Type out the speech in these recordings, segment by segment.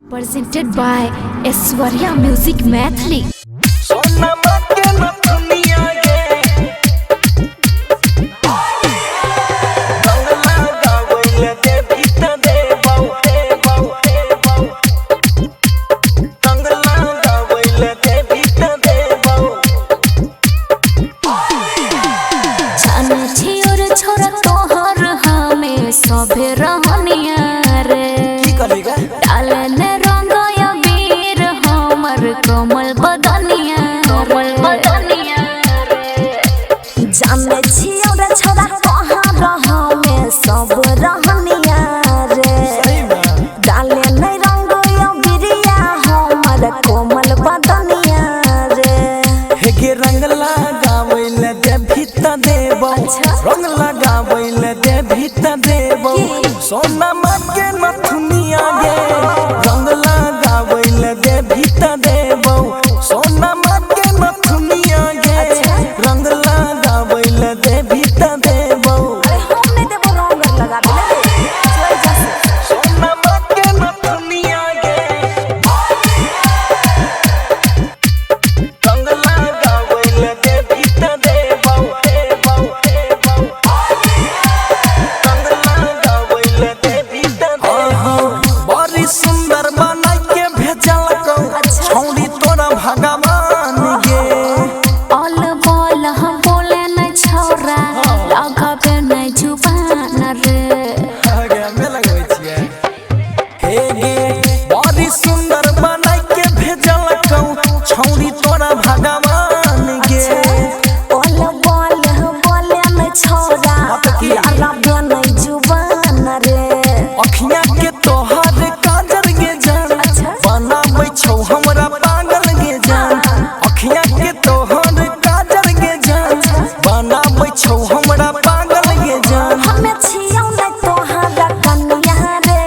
Presented by Aishwarya Music Mathli. सभे रहनिया रे डालने रंग अबीर हमर कमल बदनिया जाने छियो रे छोरा कहाँ रहमे सब रहनिया रे डालने रंग अबीरिया हमर कमल बदनिया रे हे रंग लगावैले दे भीतर देबो रंग लगावैले दे भीतर देबो सोना के नथुनिया गे रंग लगावैले दे भीतर देबो सोना के नथुनिया गे रंग लगावैले दे भीतर देबो अरे हम नहीं देबो रंग लगावे सोना के नथुनिया गे रंग लगावैले दे भीतर देबो सुंदर बना के भेजल छौड़ी तोरा भगवान गे ऑल बॉल हम बोले न छौरा लगाबे न जुबान रे आगे में लगबै छियै हे गे बड़ी सुंदर बना के भेजल छौड़ी तोरा भगवान गे ऑल बॉल हम बोले न छौरा लगाबे न जुबान रे अखियां के तोहर काजर गे जान बनाबै छौ हमरा पागल गे जान अखियां के तोहर काजर गे जान बनाबै छौ हमरा पागल गे जान हमें छियौ न तोहरा कन्या रे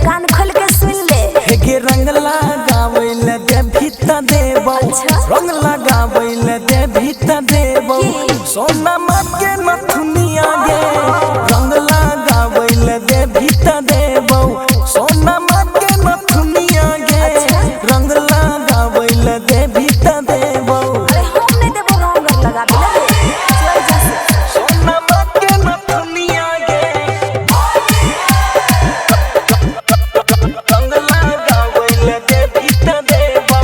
कान खोल के सुन ले हे गे रंग लगावैले दे भीतर देबो रंग लगावैले दे भीतर देबो सोना के नथुनिया गे रंग लगावैले दे भीतर देबो सोना के नथुनिया गे रंग लगावैले दे भीतर देबो अरे हम नहीं देबो रंग लगावे सोना के नथुनिया गे रंग लगावैले दे भीतर देबो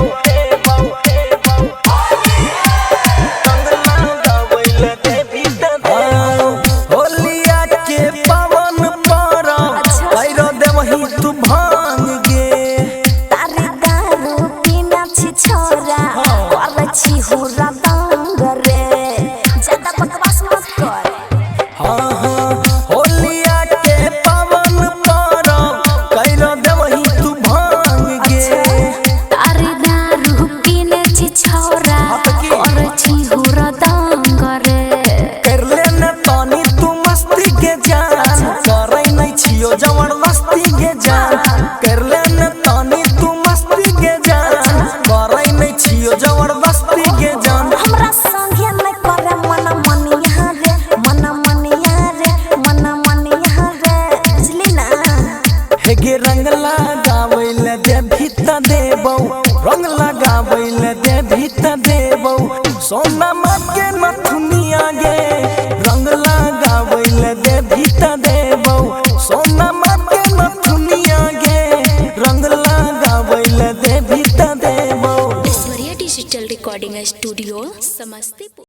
होलिया के पावन परब कैरो देवही तू भांग गे तारे दारू पीना छी छोरा करे छी हुरा दांग रे ज्यादा बकवास मत कर हाँ हाँ होलिया के पावन परब कैरो देवही तू भांग गे तारे दारू पीना छी छोरा करे छी हुरा दांग रे कर लेने तानी तू मस्ती के जान करे नहीं छियो जबरदस्ती के जान कर लेने तानी तू मस्ती के जान करे नहीं छियो जबरदस्ती के जान हमरा संगे न करे मन मनिया रे बुझली ना हे गे रंग लगावैले दे भीतर देबो रंग लगावैले दे भीतर देबो सोना के नथुनिया गे रंग लगावैले दे भीतर देबो सोना के नथुनिया गे रंग लगावैले दे भीतर देबो Aishwarya digital recording studio Samastipur.